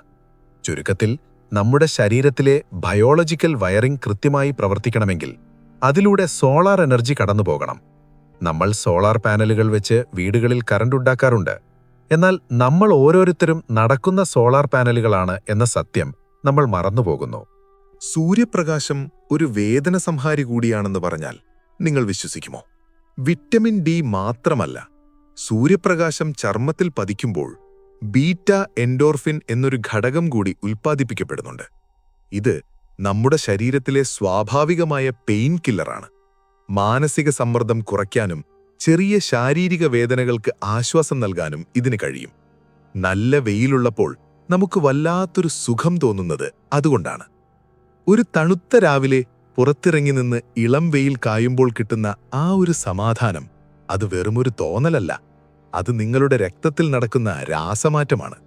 ചുരുക്കത്തിൽ, നമ്മുടെ ശരീരത്തിലെ ബയോളജിക്കൽ വയറിംഗ് കൃത്യമായി പ്രവർത്തിക്കണമെങ്കിൽ അതിലൂടെ സോളാർ എനർജി കടന്നുപോകണം. നമ്മൾ സോളാർ പാനലുകൾ വെച്ച് വീടുകളിൽ കറണ്ട് ഉണ്ടാക്കാറുണ്ട്. എന്നാൽ നമ്മൾ ഓരോരുത്തരും നടക്കുന്ന സോളാർ പാനലുകളാണ് എന്ന സത്യം നമ്മൾ മറന്നുപോകുന്നു. സൂര്യപ്രകാശം ഒരു വേദന സംഹാരി കൂടിയാണെന്ന് പറഞ്ഞാൽ നിങ്ങൾ വിശ്വസിക്കുമോ? വിറ്റമിൻ ഡി മാത്രമല്ല, സൂര്യപ്രകാശം ചർമ്മത്തിൽ പതിക്കുമ്പോൾ ബീറ്റ എൻഡോർഫിൻ എന്നൊരു ഘടകം കൂടി ഉൽപ്പാദിപ്പിക്കപ്പെടുന്നുണ്ട്. ഇത് നമ്മുടെ ശരീരത്തിലെ സ്വാഭാവികമായ പെയിൻ കില്ലറാണ്. മാനസിക സമ്മർദ്ദം കുറയ്ക്കാനും ചെറിയ ശാരീരിക വേദനകൾക്ക് ആശ്വാസം നൽകാനും ഇതിന് കഴിയും. നല്ല വെയിലുള്ളപ്പോൾ നമുക്ക് വല്ലാത്തൊരു സുഖം തോന്നുന്നത് അതുകൊണ്ടാണ്. ഒരു തണുത്ത രാവിലെ പുറത്തിറങ്ങി നിന്ന് ഇളം വെയിൽ കായുമ്പോൾ കിട്ടുന്ന ആ ഒരു സമാധാനം, അത് വെറുമൊരു തോന്നലല്ല, അത് നിങ്ങളുടെ രക്തത്തിൽ നടക്കുന്ന രാസമാറ്റമാണ്.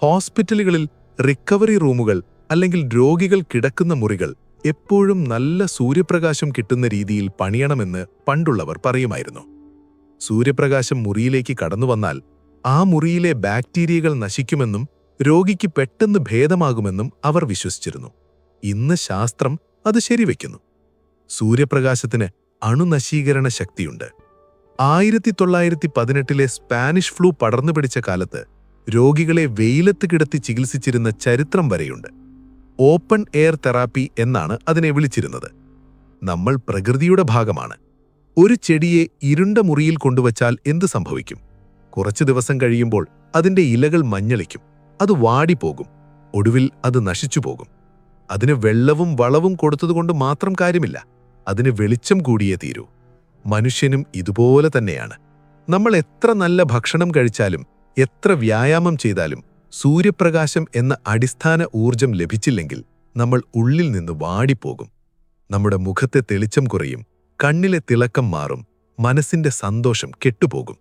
ഹോസ്പിറ്റലുകളിൽ റിക്കവറി റൂമുകൾ അല്ലെങ്കിൽ രോഗികൾ കിടക്കുന്ന മുറികൾ എപ്പോഴും നല്ല സൂര്യപ്രകാശം കിട്ടുന്ന രീതിയിൽ പണിയണമെന്ന് പണ്ടുള്ളവർ പറയുമായിരുന്നു. സൂര്യപ്രകാശം മുറിയിലേക്ക് കടന്നുവന്നാൽ ആ മുറിയിലെ ബാക്ടീരിയകൾ നശിക്കുമെന്നും രോഗിക്ക് പെട്ടെന്ന് ഭേദമാകുമെന്നും അവർ വിശ്വസിച്ചിരുന്നു. ഇന്ന് ശാസ്ത്രം അത് ശരിവെക്കുന്നു. സൂര്യപ്രകാശത്തിന് അണുനശീകരണ ശക്തിയുണ്ട്. 1918 സ്പാനിഷ് ഫ്ലൂ പടർന്നു പിടിച്ച കാലത്ത് രോഗികളെ വെയിലത്ത് കിടത്തി ചികിത്സിച്ചിരുന്ന ചരിത്രം വരെയുണ്ട്. ഓപ്പൺ എയർ തെറാപ്പി എന്നാണ് അതിനെ വിളിച്ചിരുന്നത്. നമ്മൾ പ്രകൃതിയുടെ ഭാഗമാണ്. ഒരു ചെടിയെ ഇരുണ്ട മുറിയിൽ കൊണ്ടുവച്ചാൽ എന്ത് സംഭവിക്കും? കുറച്ചു ദിവസം കഴിയുമ്പോൾ അതിന്റെ ഇലകൾ മഞ്ഞളിക്കും, അത് വാടിപ്പോകും, ഒടുവിൽ അത് നശിച്ചുപോകും. അതിന് വെള്ളവും വളവും കൊടുത്തതുകൊണ്ട് മാത്രം കാര്യമില്ല, അതിന് വെളിച്ചം കൂടിയേ തീരൂ. മനുഷ്യനും ഇതുപോലെ തന്നെയാണ്. നമ്മൾ എത്ര നല്ല ഭക്ഷണം കഴിച്ചാലും എത്ര വ്യായാമം ചെയ്താലും സൂര്യപ്രകാശം എന്ന അടിസ്ഥാന ഊർജം ലഭിച്ചില്ലെങ്കിൽ നമ്മൾ ഉള്ളിൽ നിന്ന് വാടിപ്പോകും. നമ്മുടെ മുഖത്തെ തെളിച്ചം കുറയും, കണ്ണിലെ തിളക്കം മാറും, മനസ്സിന്റെ സന്തോഷം കെട്ടുപോകും.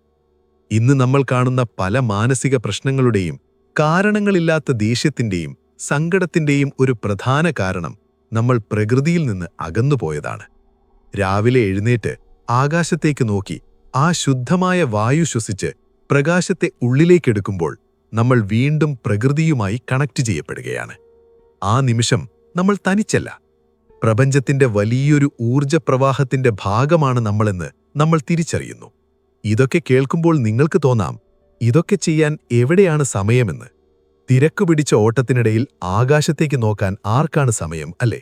ഇന്ന് നമ്മൾ കാണുന്ന പല മാനസിക പ്രശ്നങ്ങളുടെയും കാരണങ്ങളില്ലാത്ത ദേഷ്യത്തിന്റെയും സങ്കടത്തിന്റെയും ഒരു പ്രധാന കാരണം നമ്മൾ പ്രകൃതിയിൽ നിന്ന് അകന്നുപോയതാണ്. രാവിലെ എഴുന്നേറ്റ് ആകാശത്തേക്ക് നോക്കി ആ ശുദ്ധമായ വായു ശ്വസിച്ച് പ്രകാശത്തെ ഉള്ളിലേക്കെടുക്കുമ്പോൾ നമ്മൾ വീണ്ടും പ്രകൃതിയുമായി കണക്ട് ചെയ്യപ്പെടുകയാണ്. ആ നിമിഷം നമ്മൾ തനിച്ചല്ല, പ്രപഞ്ചത്തിന്റെ വലിയൊരു ഊർജ്ജപ്രവാഹത്തിന്റെ ഭാഗമാണ് നമ്മളെന്ന് നമ്മൾ തിരിച്ചറിയുന്നു. ഇതൊക്കെ കേൾക്കുമ്പോൾ നിങ്ങൾക്ക് തോന്നാം, ഇതൊക്കെ ചെയ്യാൻ എവിടെയാണ് സമയമെന്ന്. തിരക്കു പിടിച്ച ഓട്ടത്തിനിടയിൽ ആകാശത്തേക്ക് നോക്കാൻ ആർക്കാണ് സമയം, അല്ലേ?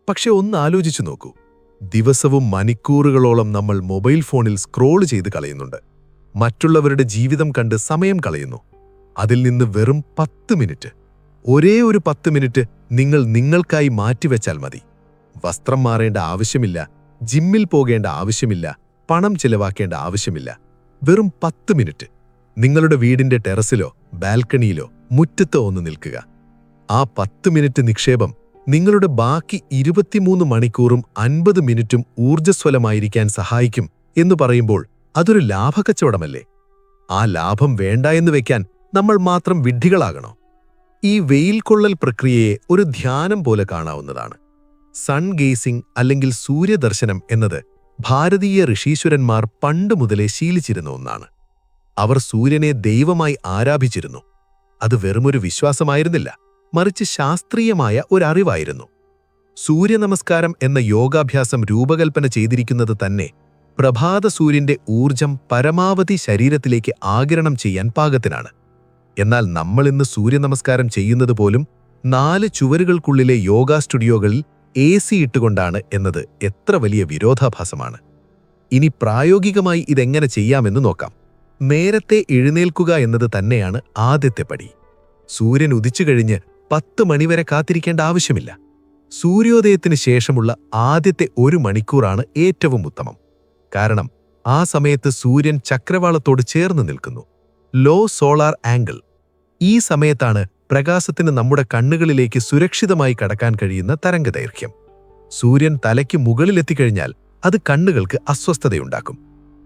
പക്ഷെ ഒന്ന് ആലോചിച്ചു നോക്കൂ. ദിവസവും മണിക്കൂറുകളോളം നമ്മൾ മൊബൈൽ ഫോണിൽ സ്ക്രോൾ ചെയ്ത് കളയുന്നുണ്ട്. മറ്റുള്ളവരുടെ ജീവിതം കണ്ട് സമയം കളയുന്നു. അതിൽ നിന്ന് വെറും 10 മിനിറ്റ്, ഒരേ ഒരു 10 മിനിറ്റ് നിങ്ങൾ നിങ്ങൾക്കായി മാറ്റിവെച്ചാൽ മതി. വസ്ത്രം മാറേണ്ട ആവശ്യമില്ല, ജിമ്മിൽ പോകേണ്ട ആവശ്യമില്ല, പണം ചെലവാക്കേണ്ട ആവശ്യമില്ല. വെറും 10 മിനിറ്റ് നിങ്ങളുടെ വീടിന്റെ ടെറസിലോ ബാൽക്കണിയിലോ മുറ്റത്തോ ഒന്ന് നിൽക്കുക. ആ 10 മിനിറ്റ് നിക്ഷേപം നിങ്ങളുടെ ബാക്കി 23 മണിക്കൂറും 50 മിനിറ്റും ഊർജ്ജസ്വലമായിരിക്കാൻ സഹായിക്കും എന്ന് പറയുമ്പോൾ അതൊരു ലാഭക്കച്ചവടമല്ലേ? ആ ലാഭം വേണ്ട എന്ന് വെക്കാൻ നമ്മൾ മാത്രം വിഡ്ഢികളാകണോ? ഈ വെയിൽ കൊള്ളൽ പ്രക്രിയയെ ഒരു ധ്യാനം പോലെ കാണാവുന്നതാണ്. സൺ ഗേസിംഗ് അല്ലെങ്കിൽ സൂര്യദർശനം എന്നത് ഭാരതീയ ഋഷീശ്വരന്മാർ പണ്ട് മുതലേ ശീലിച്ചിരുന്ന ഒന്നാണ്. അവർ സൂര്യനെ ദൈവമായി ആരാധിച്ചിരുന്നു. അത് വെറുമൊരു വിശ്വാസമായിരുന്നില്ല, മറിച്ച് ശാസ്ത്രീയമായ ഒരറിവായിരുന്നു. സൂര്യനമസ്കാരം എന്ന യോഗാഭ്യാസം രൂപകൽപ്പന ചെയ്തിരിക്കുന്നത് തന്നെ പ്രഭാത സൂര്യന്റെ ഊർജം പരമാവധി ശരീരത്തിലേക്ക് ആഗിരണം ചെയ്യാൻ പാകത്തിനാണ്. എന്നാൽ നമ്മളിന്ന് സൂര്യനമസ്കാരം ചെയ്യുന്നത് പോലും 4 ചുവരുകൾക്കുള്ളിലെ യോഗാ സ്റ്റുഡിയോകളിൽ AC ഇട്ടുകൊണ്ടാണ് എന്നത് എത്ര വലിയ വിരോധാഭാസമാണ്. ഇനി പ്രായോഗികമായി ഇതെങ്ങനെ ചെയ്യാമെന്ന് നോക്കാം. നേരത്തെ എഴുന്നേൽക്കുക എന്നത് തന്നെയാണ് ആദ്യത്തെ പടി. സൂര്യൻ ഉദിച്ചുകഴിഞ്ഞ് 10 മണിവരെ കാത്തിരിക്കേണ്ട ആവശ്യമില്ല. സൂര്യോദയത്തിന് ശേഷമുള്ള ആദ്യത്തെ 1 മണിക്കൂറാണ് ഏറ്റവും ഉത്തമം. കാരണം ആ സമയത്ത് സൂര്യൻ ചക്രവാളത്തോട് ചേർന്ന് നിൽക്കുന്നു. Low solar angle. ഈ സമയത്താണ് പ്രകാശത്തിന് നമ്മുടെ കണ്ണുകളിലേക്ക് സുരക്ഷിതമായി കടക്കാൻ കഴിയുന്ന തരംഗദൈർഘ്യം. സൂര്യൻ തലയ്ക്ക് മുകളിലെത്തിക്കഴിഞ്ഞാൽ അത് കണ്ണുകൾക്ക് അസ്വസ്ഥതയുണ്ടാക്കും.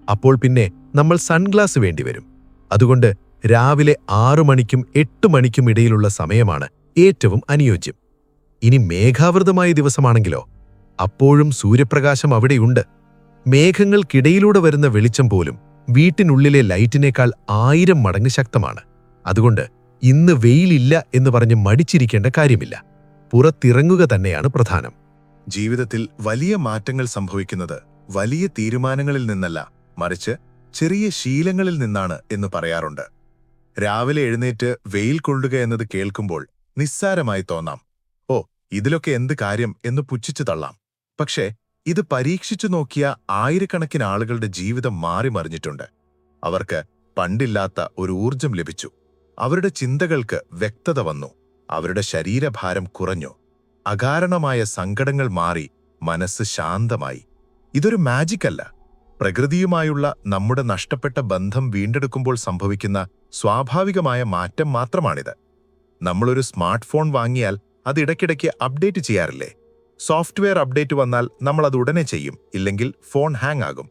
അപ്പോൾ പിന്നെ നമ്മൾ സൺഗ്ലാസ് വേണ്ടിവരും. അതുകൊണ്ട് രാവിലെ 6 മണിക്കും 8 മണിക്കും ഇടയിലുള്ള സമയമാണ് ഏറ്റവും അനുയോജ്യം. ഇനി മേഘാവൃതമായ ദിവസമാണെങ്കിലോ? അപ്പോഴും സൂര്യപ്രകാശം അവിടെയുണ്ട്. മേഘങ്ങൾക്കിടയിലൂടെ വരുന്ന വെളിച്ചം പോലും വീട്ടിനുള്ളിലെ ലൈറ്റിനേക്കാൾ 1000 മടങ്ങ് ശക്തമാണ്. അതുകൊണ്ട് ഇന്ന് വെയിലില്ല എന്ന് പറഞ്ഞ് മടിച്ചിരിക്കേണ്ട കാര്യമില്ല. പുറത്തിറങ്ങുക തന്നെയാണ് പ്രധാനം. ജീവിതത്തിൽ വലിയ മാറ്റങ്ങൾ സംഭവിക്കുന്നത് വലിയ തീരുമാനങ്ങളിൽ നിന്നല്ല, മറിച്ച് ചെറിയ ശീലങ്ങളിൽ നിന്നാണ് എന്ന് പറയാറുണ്ട്. രാവിലെ എഴുന്നേറ്റ് വെയിൽ കൊള്ളുക എന്നത് കേൾക്കുമ്പോൾ നിസ്സാരമായി തോന്നാം. ഓ, ഇതിലൊക്കെ എന്ത് കാര്യം എന്ന് പുച്ഛിച്ചു തള്ളാം. പക്ഷേ ഇത് പരീക്ഷിച്ചു നോക്കിയ ആയിരക്കണക്കിന് ആളുകളുടെ ജീവിതം മാറിമറിഞ്ഞിട്ടുണ്ട്. അവർക്ക് പണ്ടില്ലാത്ത ഒരു ഊർജം ലഭിച്ചു. അവരുടെ ചിന്തകൾക്ക് വ്യക്തത വന്നു. അവരുടെ ശരീരഭാരം കുറഞ്ഞു. അകാരണമായ സങ്കടങ്ങൾ മാറി. മനസ്സ് ശാന്തമായി. ഇതൊരു മാജിക് അല്ല. പ്രകൃതിയുമായുള്ള നമ്മുടെ നഷ്ടപ്പെട്ട ബന്ധം വീണ്ടെടുക്കുമ്പോൾ സംഭവിക്കുന്ന സ്വാഭാവികമായ മാറ്റം മാത്രമാണിത്. നമ്മളൊരു സ്മാർട്ട് ഫോൺ വാങ്ങിയാൽ അത് ഇടയ്ക്കിടയ്ക്ക് അപ്ഡേറ്റ് ചെയ്യാറില്ലേ? സോഫ്റ്റ്വെയർ അപ്ഡേറ്റ് വന്നാൽ നമ്മൾ അത് ഉടനെ ചെയ്യും, ഇല്ലെങ്കിൽ ഫോൺ ഹാങ് ആകും.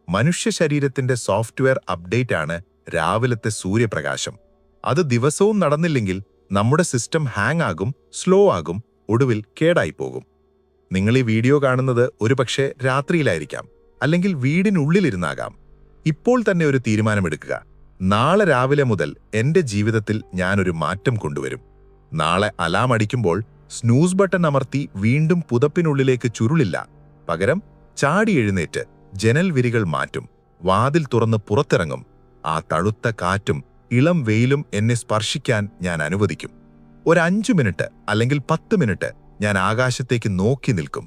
മനുഷ്യ ശരീരത്തിന്റെ സോഫ്റ്റ്വെയർ അപ്ഡേറ്റ് ആണ് രാവിലത്തെ സൂര്യപ്രകാശം. അത് ദിവസവും നടന്നില്ലെങ്കിൽ നമ്മുടെ സിസ്റ്റം ഹാങ് ആകും, സ്ലോ ആകും, ഒടുവിൽ കേടായിപ്പോകും. നിങ്ങൾ ഈ വീഡിയോ കാണുന്നത് ഒരുപക്ഷെ രാത്രിയിലായിരിക്കാം, അല്ലെങ്കിൽ വീടിനുള്ളിലിരുന്നാകാം. ഇപ്പോൾ തന്നെ ഒരു തീരുമാനമെടുക്കുക. നാളെ രാവിലെ മുതൽ എന്റെ ജീവിതത്തിൽ ഞാനൊരു മാറ്റം കൊണ്ടുവരും. നാളെ അലാം അടിക്കുമ്പോൾ സ്നൂസ് ബട്ടൺ അമർത്തി വീണ്ടും പുതപ്പിനുള്ളിലേക്ക് ചുരുളില്ല. പകരം ചാടി എഴുന്നേറ്റ് ജനൽ വിരികൾ മാറ്റും, വാതിൽ തുറന്ന് പുറത്തിറങ്ങും. ആ തണുത്ത കാറ്റും ഇളം വെയിലും എന്നെ സ്പർശിക്കാൻ ഞാൻ അനുവദിക്കും. ഒരു 5 മിനിറ്റ് അല്ലെങ്കിൽ 10 മിനിറ്റ് ഞാൻ ആകാശത്തേക്ക് നോക്കി നിൽക്കും.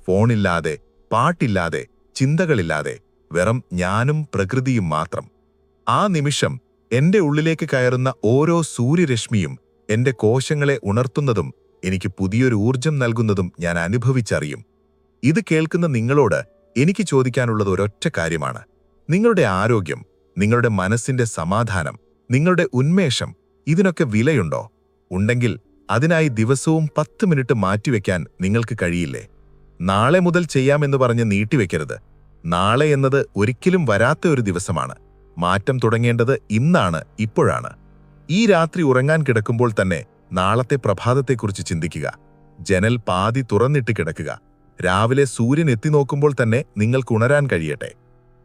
ഫോണില്ലാതെ, പാട്ടില്ലാതെ, ചിന്തകളില്ലാതെ, വെറും ഞാനും പ്രകൃതിയും മാത്രം. ആ നിമിഷം എന്റെ ഉള്ളിലേക്ക് കയറുന്ന ഓരോ സൂര്യരശ്മിയും എന്റെ കോശങ്ങളെ ഉണർത്തുന്നതും എനിക്ക് പുതിയൊരു ഊർജം നൽകുന്നതും ഞാൻ അനുഭവിച്ചറിയും. ഇത് കേൾക്കുന്ന നിങ്ങളോട് എനിക്ക് ചോദിക്കാനുള്ളത് ഒരൊറ്റ കാര്യമാണ്. നിങ്ങളുടെ ആരോഗ്യം, നിങ്ങളുടെ മനസ്സിന്റെ സമാധാനം, നിങ്ങളുടെ ഉന്മേഷം, ഇതിനൊക്കെ വിലയുണ്ടോ? ഉണ്ടെങ്കിൽ അതിനായി ദിവസവും 10 മിനിറ്റ് മാറ്റിവെക്കാൻ നിങ്ങൾക്ക് കഴിയില്ലേ? നാളെ മുതൽ ചെയ്യാമെന്ന് പറഞ്ഞ് നീട്ടിവെക്കരുത്. നാളെ എന്നത് ഒരിക്കലും വരാത്ത ഒരു ദിവസമാണ്. മാറ്റം തുടങ്ങേണ്ടത് ഇന്നാണ്, ഇപ്പോഴാണ്. ഈ രാത്രി ഉറങ്ങാൻ കിടക്കുമ്പോൾ തന്നെ നാളത്തെ പ്രഭാതത്തെക്കുറിച്ച് ചിന്തിക്കുക. ജനൽ പാതി തുറന്നിട്ട് കിടക്കുക. രാവിലെ സൂര്യൻ എത്തിനോക്കുമ്പോൾ തന്നെ നിങ്ങൾക്ക് ഉണരാൻ കഴിയട്ടെ.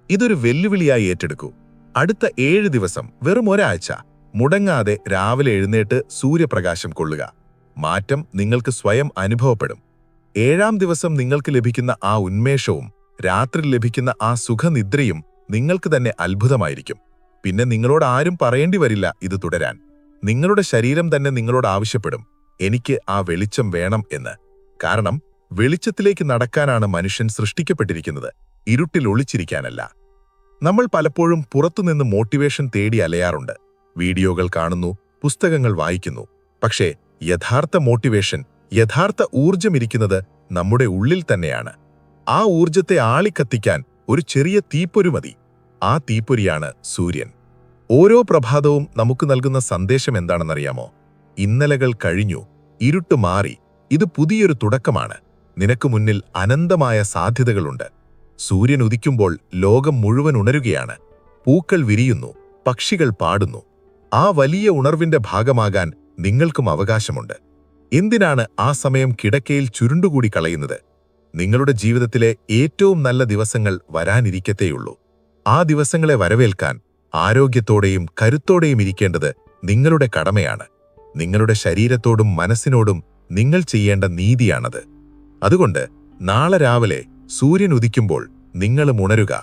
ഇതൊരു വെല്ലുവിളിയായി ഏറ്റെടുക്കൂ. അടുത്ത 7 ദിവസം, വെറും ഒരാഴ്ച മുടങ്ങാതെ രാവിലെ എഴുന്നേറ്റ് സൂര്യപ്രകാശം കൊള്ളുക. മാറ്റം നിങ്ങൾക്ക് സ്വയം അനുഭവപ്പെടും. 7-ാം ദിവസം നിങ്ങൾക്ക് ലഭിക്കുന്ന ആ ഉന്മേഷവും രാത്രി ലഭിക്കുന്ന ആ സുഖനിദ്രയും നിങ്ങൾക്ക് തന്നെ അത്ഭുതമായിരിക്കും. പിന്നെ നിങ്ങളോട് ആരും പറയേണ്ടി വരില്ല ഇത് തുടരാൻ. നിങ്ങളുടെ ശരീരം തന്നെ നിങ്ങളോട് ആവശ്യപ്പെടും, എനിക്ക് ആ വെളിച്ചം വേണം എന്ന്. കാരണം വെളിച്ചത്തിലേക്ക് നടക്കാനാണ് മനുഷ്യൻ സൃഷ്ടിക്കപ്പെട്ടിരിക്കുന്നത്, ഇരുട്ടിൽ ഒളിച്ചിരിക്കാനല്ല. നമ്മൾ പലപ്പോഴും പുറത്തുനിന്ന് മോട്ടിവേഷൻ തേടി അലയാറുണ്ട്. വീഡിയോകൾ കാണുന്നു, പുസ്തകങ്ങൾ വായിക്കുന്നു. പക്ഷേ യഥാർത്ഥ മോട്ടിവേഷൻ, യഥാർത്ഥ ഊർജമിരിക്കുന്നത് നമ്മുടെ ഉള്ളിൽ തന്നെയാണ്. ആ ഊർജത്തെ ആളിക്കത്തിക്കാൻ ഒരു ചെറിയ തീപ്പൊരി മതി. ആ തീപ്പൊരിയാണ് സൂര്യൻ. ഓരോ പ്രഭാതവും നമുക്ക് നൽകുന്ന സന്ദേശം എന്താണെന്നറിയാമോ? ഇന്നലകൾ കഴിഞ്ഞു, ഇരുട്ട് മാറി, ഇത് പുതിയൊരു തുടക്കമാണ്. നിനക്ക് മുന്നിൽ അനന്തമായ സാധ്യതകളുണ്ട്. സൂര്യൻ ഉദിക്കുമ്പോൾ ലോകം മുഴുവൻ ഉണരുകയാണ്. പൂക്കൾ വിരിയുന്നു, പക്ഷികൾ പാടുന്നു. ആ വലിയ ഉണർവിന്റെ ഭാഗമാകാൻ നിങ്ങൾക്കും അവകാശമുണ്ട്. എന്തിനാണ് ആ സമയം കിടക്കയിൽ ചുരുണ്ടുകൂടി കളയുന്നത്? നിങ്ങളുടെ ജീവിതത്തിലെ ഏറ്റവും നല്ല ദിവസങ്ങൾ വരാനിരിക്കത്തേയുള്ളൂ. ആ ദിവസങ്ങളെ വരവേൽക്കാൻ ആരോഗ്യത്തോടെയും കരുത്തോടെയും ഇരിക്കേണ്ടത് നിങ്ങളുടെ കടമയാണ്. നിങ്ങളുടെ ശരീരത്തോടും മനസ്സിനോടും നിങ്ങൾ ചെയ്യേണ്ട നീതിയാണത്. അതുകൊണ്ട് നാളെ രാവിലെ സൂര്യൻ ഉദിക്കുമ്പോൾ നിങ്ങളും ഉണരുക.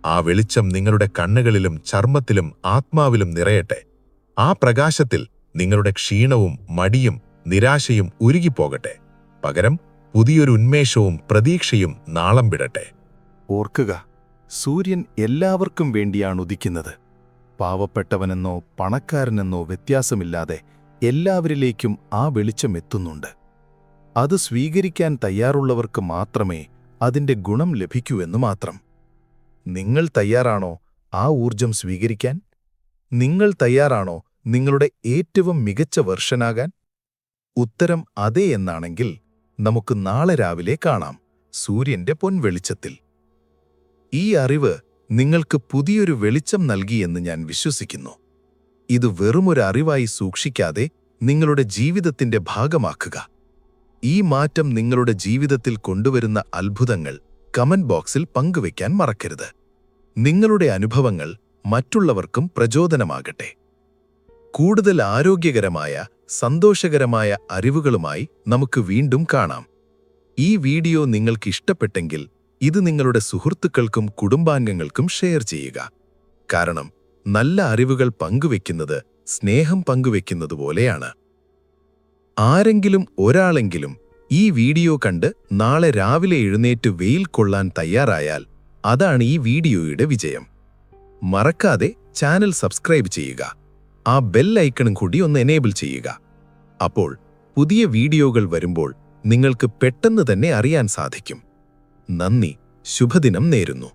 ആ വെളിച്ചം നിങ്ങളുടെ കണ്ണുകളിലും ചർമ്മത്തിലും ആത്മാവിലും നിറയട്ടെ. ആ പ്രകാശത്തിൽ നിങ്ങളുടെ ക്ഷീണവും മടിയും നിരാശയും ഉരുകിപ്പോകട്ടെ. പകരം പുതിയൊരു ഉന്മേഷവും പ്രതീക്ഷയും നാളം വിടട്ടെ. ഓർക്കുക, സൂര്യൻ എല്ലാവർക്കും വേണ്ടിയാണ് ഉദിക്കുന്നത്. പാവപ്പെട്ടവനെന്നോ പണക്കാരനെന്നോ വ്യത്യാസമില്ലാതെ എല്ലാവരിലേക്കും ആ വെളിച്ചം എത്തുന്നുണ്ട്. അത് സ്വീകരിക്കാൻ തയ്യാറുള്ളവർക്ക് മാത്രമേ അതിന്റെ ഗുണം ലഭിക്കൂ എന്ന് മാത്രം. നിങ്ങൾ തയ്യാറാണോ ആ ഊർജം സ്വീകരിക്കാൻ? നിങ്ങൾ തയ്യാറാണോ നിങ്ങളുടെ ഏറ്റവും മികച്ച വെർഷനാകാൻ? ഉത്തരം അതെ എന്നാണെങ്കിൽ നമുക്ക് നാളെ രാവിലെ കാണാം, സൂര്യന്റെ പൊൻവെളിച്ചത്തിൽ. ഈ അറിവ് നിങ്ങൾക്ക് പുതിയൊരു വെളിച്ചം നൽകിയെന്ന് ഞാൻ വിശ്വസിക്കുന്നു. ഇത് വെറുമൊരു അറിവായി സൂക്ഷിക്കാതെ നിങ്ങളുടെ ജീവിതത്തിന്റെ ഭാഗമാക്കുക. ഈ മാറ്റം നിങ്ങളുടെ ജീവിതത്തിൽ കൊണ്ടുവരുന്ന അത്ഭുതങ്ങൾ കമന്റ് ബോക്സിൽ പങ്കുവയ്ക്കാൻ മറക്കരുത്. നിങ്ങളുടെ അനുഭവങ്ങൾ മറ്റുള്ളവർക്കും പ്രചോദനമാകട്ടെ. കൂടുതൽ ആരോഗ്യകരമായ, സന്തോഷകരമായ അറിവുകളുമായി നമുക്ക് വീണ്ടും കാണാം. ഈ വീഡിയോ നിങ്ങൾക്ക് ഇഷ്ടപ്പെട്ടെങ്കിൽ ഇത് നിങ്ങളുടെ സുഹൃത്തുക്കൾക്കും കുടുംബാംഗങ്ങൾക്കും ഷെയർ ചെയ്യുക. കാരണം നല്ല അറിവുകൾ പങ്കുവെക്കുന്നത് സ്നേഹം പങ്കുവെക്കുന്നതുപോലെയാണ്. ആരെങ്കിലും ഒരാളെങ്കിലും ഈ വീഡിയോ കണ്ട് നാളെ രാവിലെ എഴുന്നേറ്റ് വെയിൽ കൊള്ളാൻ തയ്യാറായാൽ അതാണ് ഈ വീഡിയോയുടെ വിജയം. മറക്കാതെ ചാനൽ സബ്സ്ക്രൈബ് ചെയ്യുക. ആ ബെൽ ഐക്കണും കൂടി ഒന്ന് എനേബിൾ ചെയ്യുക. അപ്പോൾ പുതിയ വീഡിയോകൾ വരുമ്പോൾ നിങ്ങൾക്ക് പെട്ടെന്ന് തന്നെ അറിയാൻ സാധിക്കും. നന്ദി, ശുഭദിനം നേരുന്നു.